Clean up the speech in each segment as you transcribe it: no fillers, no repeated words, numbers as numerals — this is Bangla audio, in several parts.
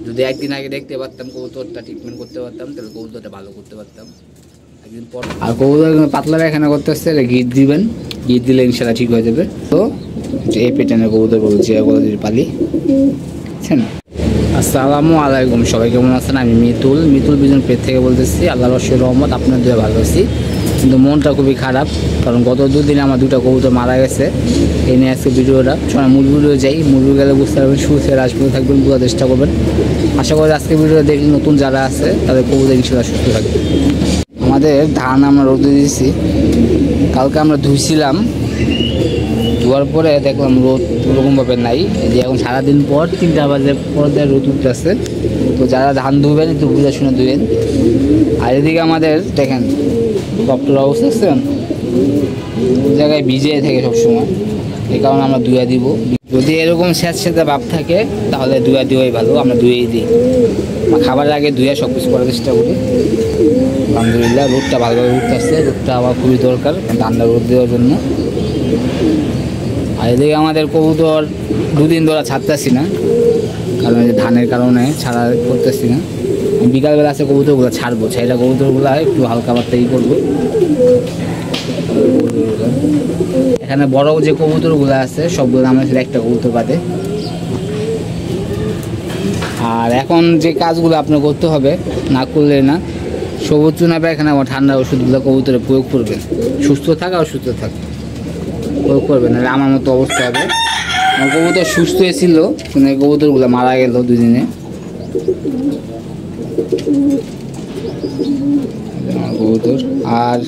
যদি একদিন আগে দেখতে পারতাম কবুতরটা ট্রিটমেন্ট করতে পারতাম তাহলে কবুতরটা ভালো করতে পারতাম একদিন পর। আর কবুতর পাতলা পায়খানা করতে আসছে, গিট দিবেন, গিট দিলে ইনশাল্লাহ ঠিক হয়ে যাবে। তো এই পেটানের কবুতর বলছি পালি বুঝছেন। আসসালামু আলাইকুম, সবাই কেমন আছেন? আমি মিতুল বিজন পেট থেকে বলতেছি। আল্লাহর অশেষ রহমত আপনার দুয়ে ভালো আছি, কিন্তু মনটা খুবই খারাপ, কারণ গত দুদিনে আমার দুটা কবুতর মারা গেছে। এই নিয়ে আজকে ভিডিওটা শোনা মূল ভিডিও যাই, মূল গেলে বুঝতে পারবেন, শুরু আসবেন থাকবেন, বোঝার চেষ্টা করবেন। আশা করি আজকে ভিডিওটা দেখলে নতুন যারা আছে তাদের কবুতর ইনশাল্লাহ সুস্থ থাকবে। আমাদের ধান আমরা রোদে দিয়েছি, কালকে আমরা ধুইছিলাম, ধোয়ার পরে দেখলাম রোদ ওরকমভাবে নাই। যে এখন সারাদিন পর 3টা বাজে পর রোদ উঠতেছে। তো যারা ধান ধুবেন একটু বুঝে শুনে ধুবেন। আর এদিকে আমাদের দেখেন টপটোর অবস্থা আছে, জায়গায় ভিজে থাকে সবসময়, এই কারণে আমরা ধুয়ে দিব। যদি এরকম স্যাঁতস্যাঁতে ভাব থাকে তাহলে ধুয়ে দেওয়াই ভালো, আমরা ধুয়েই দিই। খাবারের আগে ধুয়ে সব কিছু করার চেষ্টা করি। আলহামদুলিল্লাহ রোদটা ভালোভাবে উঠতেছে, রোদটা আমার খুবই দরকার ঠান্ডা রোদ দেওয়ার জন্য। আর এদিকে আমাদের কবুতর দুদিন ধরে ছাড়তেছি না, কারণ ধানের কারণে ছাড়া করতেছি না। বিকালবেলা আছে কবুতরগুলো ছাড়বো, ছাইটা কবুতরগুলো একটু হালকা বার্তা করবো। এখানে বড় যে কবুতরগুলো আছে সবগুলো আমার সাথে একটা কবুতর বাদে। আর এখন যে কাজগুলো আপনার করতে হবে, না করলে না, সবুজ চুনা এখানে আমার ঠান্ডা ওষুধগুলো কবুতরে প্রয়োগ করবেন। সুস্থ থাকা অসুস্থ থাকা প্রয়োগ করবেন, নাহলে আমার মতো অবস্থা হবে। আমার কবুতর সুস্থ হয়েছিল, কিন্তু এই কবুতরগুলো মারা গেল দুদিনে। কবুতর আর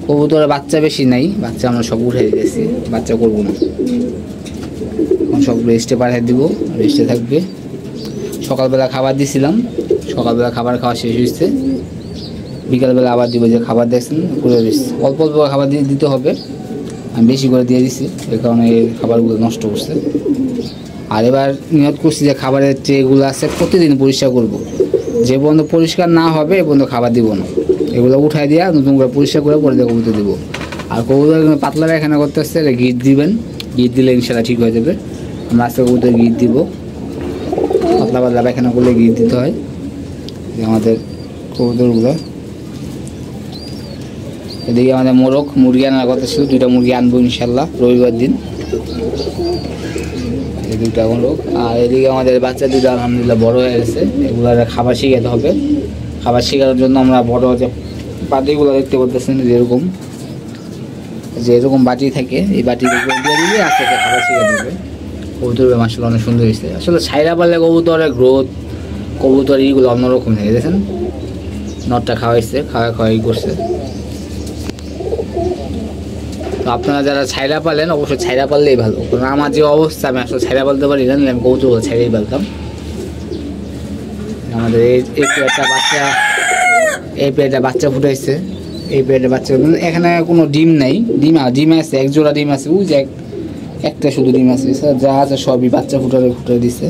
কবুতরের বাচ্চা বেশি নাই, বাচ্চা আমরা সব উঠে দিয়েছি, বাচ্চা করবো না, সব রেস্টে পাঠিয়ে দিব, রেস্টে থাকবে। সকালবেলা খাবার দিয়েছিলাম, সকালবেলা খাবার খাওয়া শেষ হয়েছে, বিকালবেলা আবার দিব। যে খাবার দেখছেন করে দিচ্ছি, অল্প অল্প খাবার দিতে হবে, আমি বেশি করে দিয়ে দিচ্ছি, এই কারণে এই খাবারগুলো নষ্ট করছে। আর এবার নিয়ত করছি যে খাবারের ট্রেগুলো আছে প্রতিদিন পরিষ্কার করব, যে পর্যন্ত পরিষ্কার না হবে এ পর্যন্ত খাবার দিব না। এগুলো উঠাই দিয়া নতুন করে পরিষ্কার করে পরে দিয়ে কবুতর দিব। আর কবুতর পাতলা পায়খানা করতে আসছে, গিট দিবেন, গিট দিলে ইনশাল্লাহ ঠিক হয়ে যাবে। আমরা আজকে কবুতর গিট দিব, পাতলা পাতলা পায়খানা করলে গিট দিতে হয় আমাদের কবুতরগুলো। এদিকে আমাদের মুরগি আনার কথা ছিল, 2টা মুরগি আনবো ইনশাল্লাহ রবিবার দিন, এই 2টা মোরগ। আর এদিকে আমাদের বাচ্চা 2টা আলহামদুলিল্লাহ বড় হয়ে গেছে, এগুলো খাবার শিখাতে হবে। খাবার শেখানোর জন্য আমরা বড় যে বাটিগুলো দেখতে পাচ্ছেন, যেরকম বাটি থাকে এই বাটির উপরে দিয়ে দিলে আস্তে আস্তে খাবার শিখে দেবে। কবুতর মাশাআল্লাহ অনেক সুন্দর হয়েছে। আসলে ছাইরা পারলে কবুতরের গ্রোথ, কবুতর এইগুলো অন্যরকম হয়ে দেখেন, নটটা খাওয়াইছে, খাওয়াই করছে। তো আপনারা যারা ছাইরা পালেন অবশ্যই ছাইরা পারলেই ভালো, কারণ আমার যে অবস্থা আমি আসলে ছাইরা পালতে পারি না, আমি কবুতরগুলো ছাইরাই পালতাম। আমাদের এই পেটে বাচ্চা ফুটাইছে, এই পেটে বাচ্চা এখানে কোনো ডিম নাই, ডিম আছে, এক জোড়া ডিম আছে, ওই যে একটা শুধু ডিম আছে, যা আছে সবই বাচ্চা ফুটাই দিছে।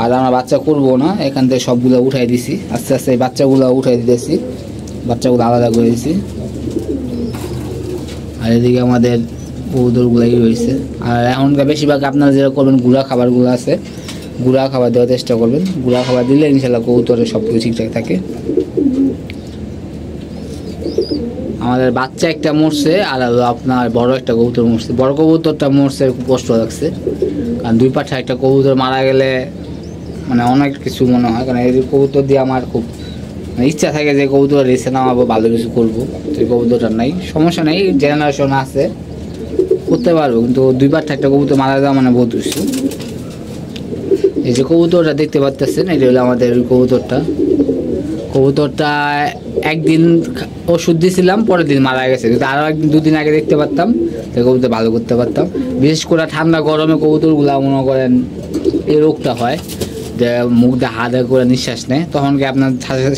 আর আমরা বাচ্চা করবো না, এখান থেকে সবগুলো উঠাই দিছি, আস্তে আস্তে এই বাচ্চাগুলো উঠাই দিতেছি, বাচ্চাগুলো আলাদা করে দিছি। আর এদিকে আমাদের কবুতরগুলাই হয়েছে। আর এখনকার বেশিরভাগ আপনারা যেটা করবেন, গুঁড়া খাবারগুলো আছে, গুঁড়া খাবার দেওয়ার চেষ্টা করবেন। গুঁড়া খাবার দিলে ইনশাল্লাহ কবুতরের সব কিছু ঠিকঠাক থাকে। আমাদের বাচ্চা একটা মরছে, আর আপনার বড় একটা কবুতর মরছে। বড় কবুতরটা মরছে, খুব কষ্ট লাগছে, কারণ 2 পাঠা একটা কবুতর মারা গেলে মানে অনেক কিছু মনে হয়। কারণ এই কবুতর দিয়ে আমার খুব ইচ্ছা থাকে যে কবুতর রেসে নামাবো, ভালো কিছু করবো, তো এই কবুতরটার নাই। সমস্যা নেই, জেনারেশন আছে, করতে পারবো, কিন্তু 2 পাঠা একটা কবুতর মারা যাওয়া মানে বহুত কিছু। এই যে কবুতরটা দেখতে পাচ্ছেন, এটা হলো আমাদের কবুতরটা একদিন ওষুধ দিয়েছিলাম, পরের দিন মারা গেছে। যদি আরও একদিন 2 দিন আগে দেখতে পারতাম তাহলে কবুতর ভালো করতে পারতাম। বিশেষ করে ঠান্ডা গরমে কবুতরগুলো মনে করেন এই রোগটা হয় যে মুখ দিয়ে হাতে করে নিঃশ্বাস নেয়, তখন কি আপনার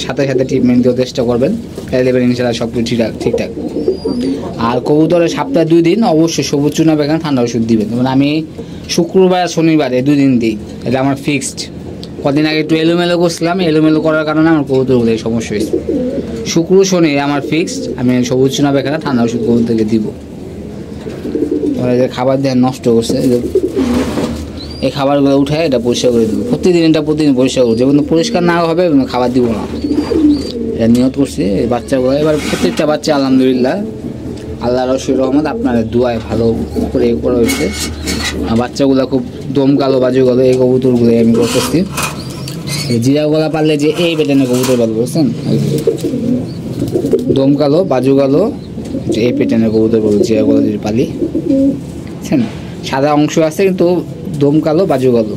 সাথে সাথে ট্রিটমেন্ট দেওয়ার চেষ্টা করবেন, তাহলে দেবেন ইনশাল্লাহ সব কিছু ঠিকঠাক। আর কবুতরের সপ্তাহে 2 দিন অবশ্যই সবুজ চুনা বেগান ঠান্ডা ওষুধ দিবেন। যেমন আমি শুক্রবার শনিবারে 2 দিন দিই, এটা আমার ফিক্সড। কদিন আগে একটু এলোমেলো করছিলাম, এলোমেলো করার কারণে আমার কবুতরগুলো এই সমস্যা হয়েছে। শুক্র শনি আমার ফিক্সড, আমি সবুজ চুনা বেগান ঠান্ডা ওষুধ কবুতরকে দিব। যে খাবার দিয়ে নষ্ট করছে, এই খাবারগুলো উঠে এটা পরিষ্কার করে দেবো প্রতিদিন পরিষ্কার করবো, যেমন পরিষ্কার না হবে খাবার দিব না, এটা নিয়ত করছি। এই বাচ্চাগুলো এবার প্রত্যেকটা বাচ্চা আলহামদুলিল্লাহ আল্লাহর অসীম রহমত আপনাদের দোয়ায় ভালো করে করা হয়েছে। বাচ্চাগুলো খুব দম কালো বাজু গেলো, এই কবুতরগুলো আমি করতেছি। জিরা গলা পারলে যে এই প্যাটার্নের কবুতর পালবো বুঝছেন, দম কালো বাজু কালো এই প্যাটার্নের কবুতর পালবো জিরা গলা যদি পালি, বুঝছেন। সাদা অংশ আছে কিন্তু দম কালো বাজু কালো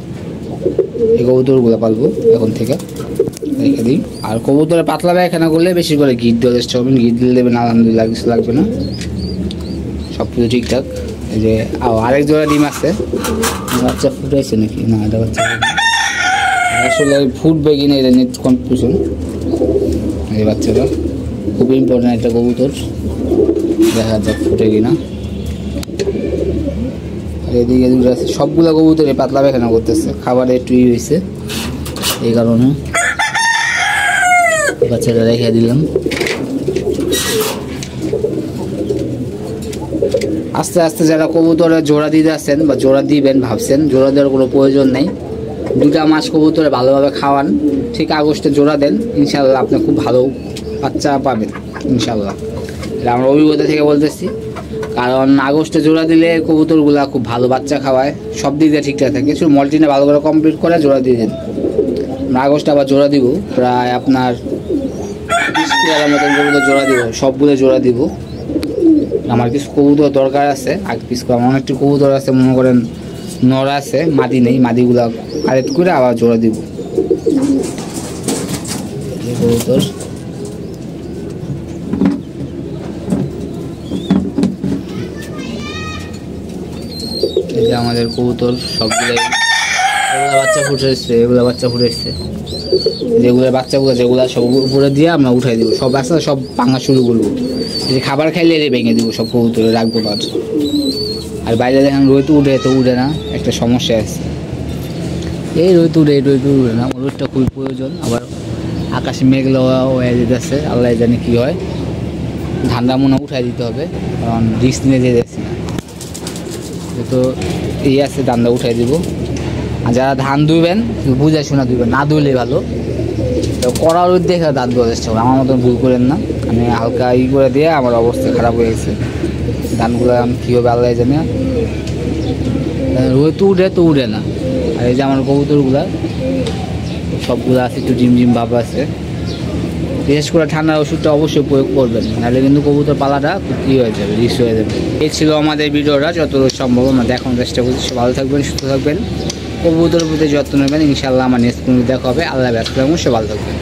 এই কবুতরগুলো পালবো এখন থেকে রেখে দিই। আর কবুতরে পাতলা পায়খানা করলে বেশি করে ঘি দেওয়া চেষ্টা করবেন, ঘি দিলে দেবেন, আলহামদুলিল্লাহ কিছু লাগবে না, সব কিছু ঠিকঠাক। এই যে আরেক জোড়া ডিম আছে, বাচ্চা ফুটাইছে নাকি না, এটা বাচ্চা আসলে ফুটবে কিনা এটা নিয়ে কনফিউশন। এই বাচ্চাটা খুব ইম্পর্টেন্ট একটা কবুতর, দেখা যাক ফুটে কিনা। আর এদিকে দুটো আছে, সবগুলো কবুতরে পাতলা পায়খানা করতেছে, খাবারে একটু হয়েছে এই কারণে বাচ্চাটা রেখে দিলাম। আস্তে আস্তে যারা কবুতরে জোড়া দিতে আসছেন বা জোড়া দিবেন ভাবছেন, জোড়া দেওয়ার কোনো প্রয়োজন নেই, 2টা মাস কবুতরে ভালোভাবে খাওয়ান, ঠিক আগস্টে জোড়া দেন, ইনশাল্লাহ আপনি খুব ভালো বাচ্চা পাবেন ইনশাল্লাহ। এটা আমরা অভিজ্ঞতা থেকে বলতেছি, কারণ আগস্টে জোড়া দিলে কবুতরগুলা খুব ভালো বাচ্চা খাওয়ায়, সব দিক দিয়ে ঠিকঠাক থাকে, শুধু মল্টিনে ভালো করে কমপ্লিট করে জোড়া দিয়ে দেন। আমরা আগস্টে আবার জোড়া দিব, প্রায় আপনার 20 পেয়ারের মতন কবুতর জোড়া দিব, সবগুলো জোড়া দিব। আমার কিছু কবুতর দরকার আছে, আগে পিস করে আমার একটু কবুতর আছে, মনে করেন নড়া আছে, মাদি নেই, মাদিগুলা কালেক্ট করে আবার জোড়া দিব কবুতর। এই যে আমাদের কবুতর সবগুলাই, এগুলা বাচ্চা ফুটে এসছে, এগুলা বাচ্চা ফুটে এসছে, যেগুলো বাচ্চাগুলো যেগুলো সব উপরে দিয়ে আমরা উঠাই দেবো, সব বাচ্চা সব ভাঙা শুরু করবো, এই খাবার খাইলে এলে ভেঙে দেবো সব কবুতরে রাখবো পাঁচ। আর বাইরে দেখেন রোদ উঠে তো উঠে না, একটা সমস্যা আছে, এই রোদ উঠে না, রোদটা খুবই প্রয়োজন। আবার আকাশে মেঘলা হয়ে যেতেছে, আল্লাহ জানে কী হয়, ধান্দা মনে উঠাই দিতে হবে, কারণ রিস্ক নিয়ে যেতে যাচ্ছি না, তো এই আছে ধান্দা উঠাই দিব। আর যারা ধান ধুইবেন বুঝে শোনা ধুইবেন, না ধুইলে ভালো, তো কড়া রোদ দেখে ধান ধোয়া চেষ্টা করবেন, আমার মতন ভুল করেন না। আমি হালকা করে দিয়ে আমার অবস্থা খারাপ হয়ে গেছে, ধানগুলো কী হবে আল্লাহ জানে, রোদ তো উঠে না। আর এই যে আমার কবুতরগুলা সবগুলো আছে একটু ঝিমঝিম ভাব আছে, বিশেষ করে ঠান্ডার ওষুধটা অবশ্যই প্রয়োগ করবেন, নাহলে কিন্তু কবুতর পালাটা খুব কী হয়ে যাবে, রিস্ক হয়ে যাবে। এই ছিল আমাদের ভিডিওটা, যতদূর সম্ভব আমরা দেখানোর চেষ্টা করছি। ভালো থাকবেন, সুস্থ থাকবেন, কবুতরের প্রতি যত্ন নেবেন, ইনশাআল্লাহ আমার নেক্সট কোনো দেখা হবে। আল্লাহ ব্যস্ত থাকবেন, সে ভালো থাকবেন।